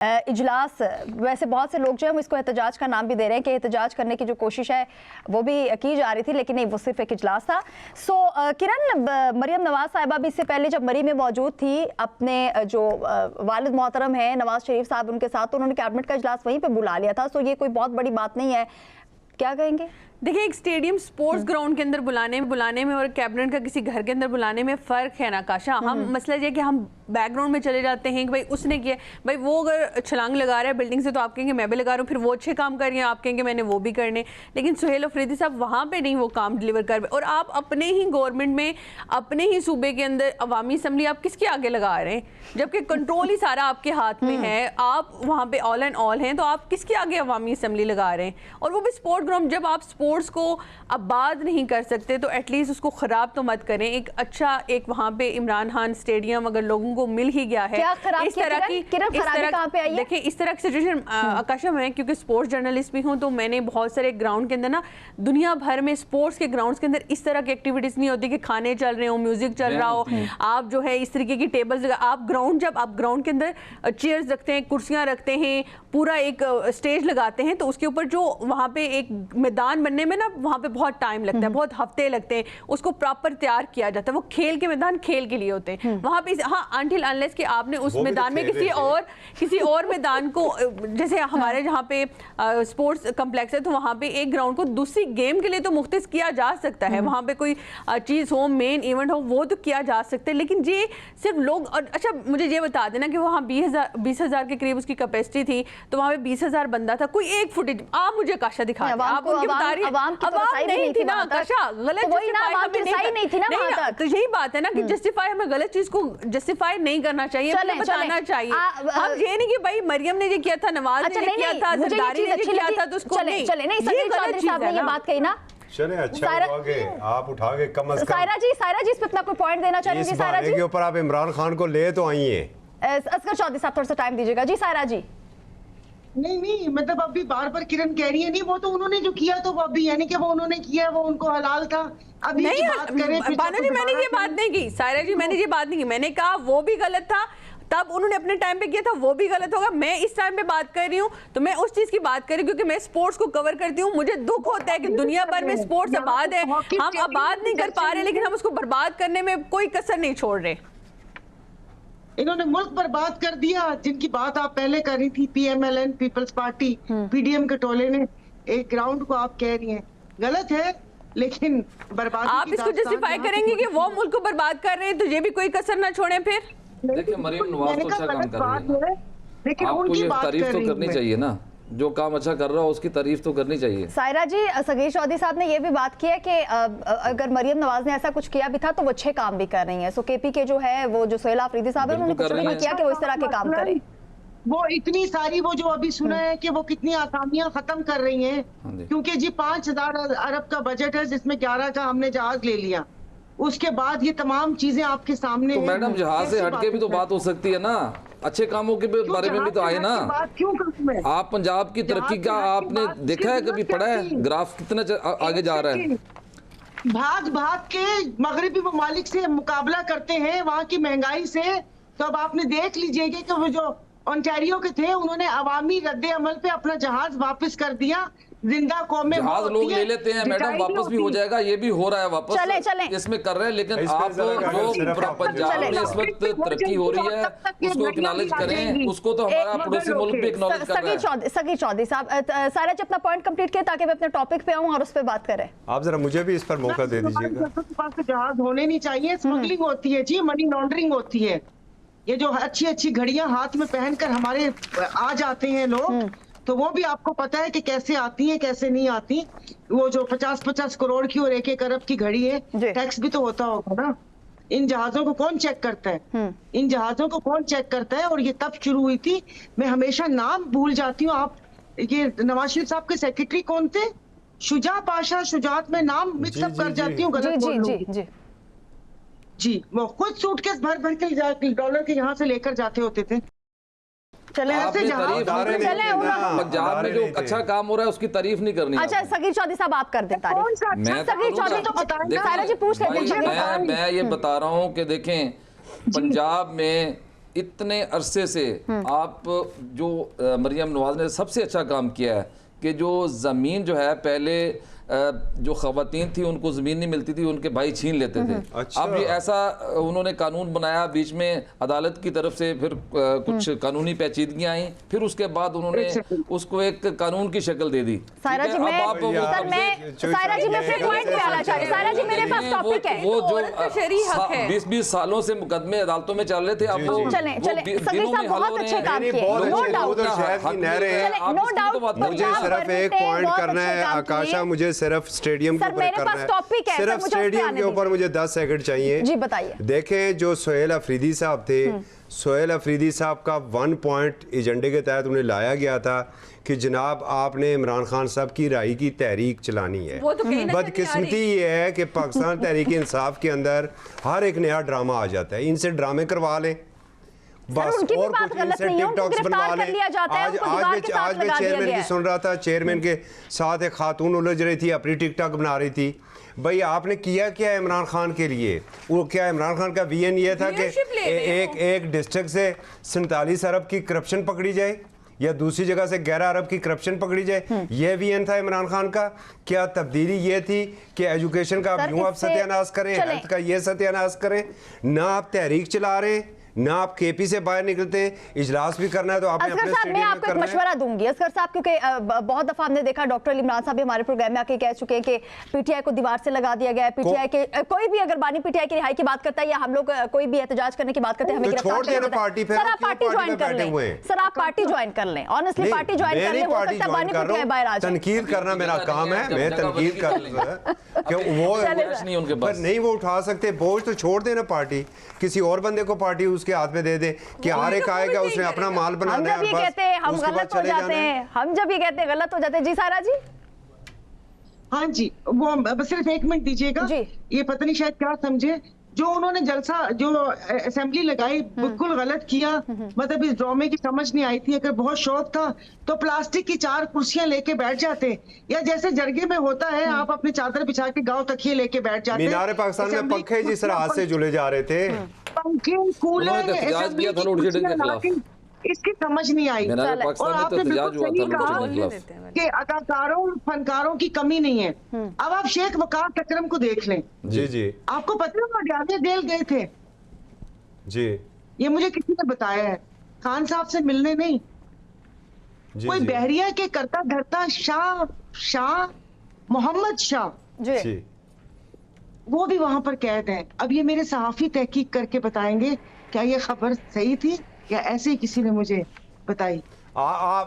इजलास, वैसे बहुत से लोग जो है वो इसको एहतजाज का नाम भी दे रहे हैं कि एहतजाज करने की जो कोशिश है वो भी की जा रही थी, लेकिन नहीं, वो सिर्फ एक इजलास था। किरण, मरियम नवाज साहिबा भी इससे पहले जब मरी में मौजूद थी, अपने जो वालिद मोहतरम है नवाज शरीफ साहब उनके साथ, तो उन्होंने कैबिनेट का इजलास वहीं पर बुला लिया था। सो ये कोई बहुत बड़ी बात नहीं है, क्या कहेंगे? देखिए, एक स्टेडियम स्पोर्ट्स ग्राउंड के अंदर बुलाने में और कैबिनेट का किसी घर के अंदर बुलाने में फ़र्क है ना काशा। हम मसला ये कि हम बैकग्राउंड में चले जाते हैं कि भाई उसने किया, भाई वो अगर छलांग लगा रहा है बिल्डिंग से तो आप कहेंगे मैं भी लगा रहा हूँ, फिर वो अच्छे काम कर रही हैं आप कहेंगे मैंने वो भी करने। लेकिन सुहेल अफरीदी साहब वहाँ पे नहीं वो काम डिलीवर कर, और आप अपने ही गवर्नमेंट में, अपने ही सूबे के अंदर अवामी असम्बली आप किसके आगे लगा रहे हैं, जबकि कंट्रोल ही सारा आपके हाथ में है, आप वहाँ पे ऑल एंड ऑल हैं, तो आप किसके आगे अवामी असम्बली लगा रहे हैं? और वो भी स्पोर्ट ग्राउंड। जब आप स्पोर्ट्स को आबाद नहीं कर सकते तो एटलीस्ट उसको ख़राब तो मत करें। एक अच्छा, एक वहाँ पे इमरान खान स्टेडियम अगर लोगों को मिल ही गया है, इस तरह की देखिए इस तरह की सिचुएशन आकाशा में, क्योंकि स्पोर्ट्स जर्नलिस्ट भी हूँ तो मैंने बहुत सारे ग्राउंड के अंदर ना, दुनिया भर में स्पोर्ट्स के ग्राउंड्स के अंदर इस तरह की एक्टिविटीज़ नहीं होती कि खाने चल रहे हो, म्यूजिक चल रहा हो, आप जो है इस तरीके की टेबल्स, आप ग्राउंड के अंदर चेयर्स रखते हैं, कुर्सियाँ रखते हैं, पूरा एक स्टेज लगाते हैं, तो उसके ऊपर जो वहाँ पे एक मैदान बनने में ना वहाँ पे बहुत टाइम लगता है, बहुत हफ्ते लगते हैं, उसको प्रॉपर तैयार किया जाता है। वो खेल के मैदान खेल के लिए होते हैं वहाँ पे। हाँ, अनटिल अनलेस कि आपने उस मैदान में किसी और मैदान को, जैसे हमारे जहाँ पे स्पोर्ट्स कम्प्लेक्स है तो वहाँ पे एक ग्राउंड को दूसरी गेम के लिए तो मुख्तस किया जा सकता है, वहाँ पे कोई चीज़ हो, मेन इवेंट हो, वो तो किया जा सकता है। लेकिन ये सिर्फ लोग, और अच्छा मुझे ये बता देना कि वहाँ 20,000 के करीब उसकी कैपेसिटी थी, तो वहाँ पे 20,000 बंदा था, कोई एक फुटेज आप मुझे काशा दिखा, आप उनकी बता रही नहीं थी ना काशा, गलत नहीं थी ना, तो यही बात है ना कि जस्टिफाई, हमें गलत चीज को जस्टिफाई नहीं करना चाहिए, बताना चाहिए। हम ये नहीं कि भाई मरियम ने ये किया था, नवाज ने किया था, जरदारी ने किया था, तो उसको नहीं, ये गलत चीज है। ये बात कही ना, चले अच्छा आप उठा के कम से कम। सायरा जी इस पे अपना कोई पॉइंट देना चाहेंगे? सायरा जी के ऊपर आप इमरान खान को ले तो आई हैं, असगर चौधरी साहब थोड़ा सा टाइम दीजिएगा। जी सायरा जी। नहीं, मतलब अभी बार बार किरण कह रही है, नहीं वो तो उन्होंने जो किया तो वो अभी, यानी कि वो उन्होंने किया वो उनको हलाल था। अभी नहीं, बात करें बानो जी मैंने ये बात नहीं की, सायरा जी मैंने ये बात नहीं की, मैंने कहा वो भी गलत था, तब उन्होंने अपने टाइम पे किया था, वो भी गलत होगा। मैं इस टाइम पे बात कर रही हूँ तो मैं उस चीज की बात कर रही हूँ क्योंकि मैं स्पोर्ट्स को कवर करती हूँ। मुझे दुख होता है कि दुनिया भर में स्पोर्ट्स आबाद है, हम आबाद नहीं कर पा रहे, लेकिन हम उसको बर्बाद करने में कोई कसर नहीं छोड़ रहे। इन्होंने मुल्क बर्बाद कर दिया। जिनकी बात आप पहले कर रही थी, PMLN पीपल्स पार्टी, PDM के टोले ने एक ग्राउंड को आप कह रही हैं गलत है, लेकिन बर्बाद आप इसको जस्टिफाई करेंगे कि वो मुल्क को बर्बाद कर रहे हैं, तो ये भी कोई कसर ना छोड़े। फिर देखिए मरियम नवाज तो अच्छा काम कर रही है, लेकिन आपको उनकी ये बात तारीफ तो करनी चाहिए ना, जो काम अच्छा कर रहा हो उसकी तारीफ तो करनी चाहिए। सायरा जी, सगीर चौधरी साहब ने ये भी बात की है कि अगर मरियम नवाज ने ऐसा कुछ किया भी था तो वो अच्छे काम भी कर रही हैं। सो KP के जो है वो जो सुहेल अफरीदी साहब है उन्होंने कुछ नहीं किया कि वो इस तरह के काम करें। वो इतनी सारी, वो जो अभी सुना है कि वो कितनी आसामियां खत्म कर रही हैं, क्योंकि जी 5,000 अरब का बजट है जिसमें 11 का हमने जहाज ले लिया, उसके बाद ये तमाम चीजें आपके सामने तो मैडम जहाज से हटके भी तो बात हो सकती है ना, अच्छे कामों के बारे में भी तो आए ना। आप पंजाब की तरक्की का आपने देखा है, कभी पढ़ा है ग्राफ कितना आगे जा रहा है? भाग भाग के मगरबी ममालिक से मुकाबला करते हैं वहाँ की महंगाई से। तो अब आपने देख लीजिएगा कि वो जो ओंटारियो के थे उन्होंने अवामी रद्दे अमल पे अपना जहाज वापस कर दिया। जिंदा कौमें जहाज लोग ले लेते हैं मैडम, वापस भी हो जाएगा, ये भी हो रहा है वापस, चले इसमें कर रहे हैं। लेकिन आप जो पंजाब में इस वक्त तरक्की हो रही है उसको एक्नॉलेज करें, उसको तो हमारा पड़ोसी मुल्क भी एक्नॉलेज कर रहा है। सगीर चौधरी साहब, सारा जी अपना पॉइंट कंप्लीट किया ताकि मैं अपने टॉपिक पे आऊं और उस पर बात करें। आप जरा मुझे भी इस पर मौका दे दीजिएगा। जहाज होने नहीं चाहिए, स्मगलिंग होती है जी, मनी लॉन्ड्रिंग होती है। ये जो अच्छी अच्छी घड़ियां हाथ में पहनकर हमारे आ जाते हैं लोग, तो वो भी आपको पता है कि कैसे आती हैं कैसे नहीं आती। वो जो 50-50 करोड़ की और 1-1 अरब की घड़ी है, टैक्स भी तो होता होगा ना। इन जहाजों को कौन चेक करता है? इन जहाजों को कौन चेक करता है? और ये तब शुरू हुई थी, मैं हमेशा नाम भूल जाती हूँ। आप ये नवाज शरीफ साहब के सेक्रेटरी कौन थे? शुजा पाशा, शुजात में नाम मिक्सअप कर जाती हूँ, गलत बोल लूंगी जी। वो खुद सूटकेस भर भर के डॉलर के यहाँ से लेकर जाते होते थे। पंजाब में जो अच्छा काम हो रहा है उसकी तारीफ नहीं करनी। अच्छा सगीर चौधरी साहब आप कर दें तारीफ। मैं ये बता रहा हूँ कि देखें पंजाब में इतने अरसे से आप जो मरियम नवाज ने सबसे अच्छा काम किया है कि जो ज़मीन जो है पहले जो ख़वातीन थी उनको ज़मीन नहीं मिलती थी, उनके भाई छीन लेते थे। अच्छा। अब ये ऐसा उन्होंने कानून बनाया, बीच में अदालत की तरफ से फिर कुछ कानूनी पेचीदगियां आई, फिर उसके बाद उन्होंने उसको एक कानून की शक्ल दे दी। सायरा जी, ठीक है? मैं अब आप वो सर मैं सायरा जी मैं अपने पॉइंट पे आना चाह रही हूं। सायरा जी मेरे पास टॉपिक है। वो जो औरत का शरई हक है। 20-20 सालों से मुकदमे अदालतों में चल रहे थे, अब वो चलें वो चलें दिनों सगीर में साहब हल हो बहुत रहे अच्छे हैं। काम नहीं, किए, बहुत नो अच्छे, डाउट, उधर शहर की नहरें चलें, नो डाउट, मुझे पंजाब सिर्फ एक गवर्नमेंट ने पॉइंट बहुत करना है अच्छे काम आकाशा, किए। मुझे सिर्फ स्टेडियम के सर, ऊपर मेरे करना पास टॉपिक है, सर, सिर्फ मुझे उस पे स्टेडियम आने के ऊपर मुझे 10 सेकंड चाहिए। जी, बताइए। देखें, जो सोहेल अफरीदी साहब थे, सोहेल अफरीदी साहब का 1 पॉइंट एजेंडे के तहत उन्हें लाया गया था कि जनाब आपने इमरान खान साहब की राई की तहरीक चलानी है। वो तो कहीं ना कहीं बदकिस्मती ये है कि पाकिस्तान तहरीक इंसाफ के अंदर हर एक नया ड्रामा आ जाता है, इनसे ड्रामे करवा लें बस, उनकी भी और बात कुछ गलत इनसे नहीं है, उनको टिकटॉक्स गिरफ्तार बनवा कर लें। लिया जाता है, उनको दीवार के साथ आज मैं लगा दिया चेयरमैन गया की है। सुन रहा था, चेयरमैन के साथ एक खातून उलझ रही थी, अपनी टिकटॉक बना रही थी। भाई आपने किया क्या इमरान खान के लिए? वो क्या इमरान खान का वीएन ये था कि Viewership ले रहे हो। एक डिस्ट्रिक्ट से 47 अरब की करप्शन पकड़ी जाए या दूसरी जगह से 11 अरब की करप्शन पकड़ी जाए, ये वीएन था इमरान खान का? क्या तब्दीली ये थी कि एजुकेशन का सर, आप यूं आप इससे- सत्यानाश करें, चलें। हेल्थ का ये सत्यानाश करें, ना आप तहरीक चला रहे, ना आप केपी से बाहर निकलते, इजलास भी करना है तो आपने असगर अपने साहब मैं स्टेडियम में आपको एक करना है। मशवरा दूंगी असगर साहब, क्योंकि बहुत दफा हमने देखा डॉक्टर इमरान साहब भी हमारे प्रोग्राम में आके कह चुके हैं कि पीटीआई को दीवार से लगा दिया गया है। पीटीआई के कोई भी अगर बानी पीटीआई की रिहाई की बात करता है या हम लोग कोई भी एहतजाज करने की बात करते हैं, हमें तो गिरफ्तार छोड़ कर लिया देना जाता है। पार्टी, फिर सर आप आप क्यों पार्टी पार्टी ज्वाइन में कर बैठे लें, हुए हैं? सर आप पार्टी ज्वाइन कर लें, ऑनेस्टली नहीं, पार्टी ज्वाइन मैं कर नहीं लें, हो पार्टी सकता है ज्वाइन बानी कर पीटीआई रहा बाहर आ हूं, जाए। तनकीद करना मेरा काम है, मैं तनकीद कर कि वो गुजारिश नहीं उनके पर पास। नहीं वो उठा सकते बोझ, तो छोड़ देना पार्टी, किसी और बंदे को पार्टी उसके हाथ में दे दे कि हर एक आएगा उसने अपना माल हम बनाना है जब ये और कहते हैं हम उसके बाद गलत हो चले जाते जाना है। हैं, हम जब ये कहते हैं गलत हो जाते हैं। जी सारा जी, हाँ जी, वो बस सिर्फ 1 मिनट दीजिएगा। जी। ये पता नहीं शायद क्या समझे, जो उन्होंने जलसा जो असेंबली लगाई बिल्कुल गलत किया। मतलब इस ड्रामे की समझ नहीं आई थी। अगर बहुत शौक था तो प्लास्टिक की 4 कुर्सियां लेके बैठ जाते, या जैसे जरगे में होता है आप अपनी चादर बिछा के गाँव तकिए लेके बैठ जाते। मीनार पाकिस्तान में असेंबली पंखे जिस तरह हाथ से जुड़े जा रहे थे, पंखे कूलर उन्होंने एहतजाज किया था लोड शेडिंग के खिलाफ। इसकी समझ नहीं आई। मीनार चलें। पाकिस्तान और में तो आपने एहतजाज बिल्कुल हुआ सही था कहा लोड शेडिंग के खिलाफ। कि अदाकारों फनकारों की कमी नहीं है। अब आप शेख वकार अकरम को देख लें, जी जी आपको पता है वो अडयाले जेल गए थे? जी ये मुझे किसी ने बताया है, खान साहब से मिलने नहीं। जी कोई जी बहरिया के करता धरता शाह मोहम्मद शाह, जी जी वो भी वहां पर कैद है। अब ये मेरे सहाफी तहकीक करके बताएंगे क्या ये खबर सही थी या ऐसे ही किसी ने मुझे बताई। आप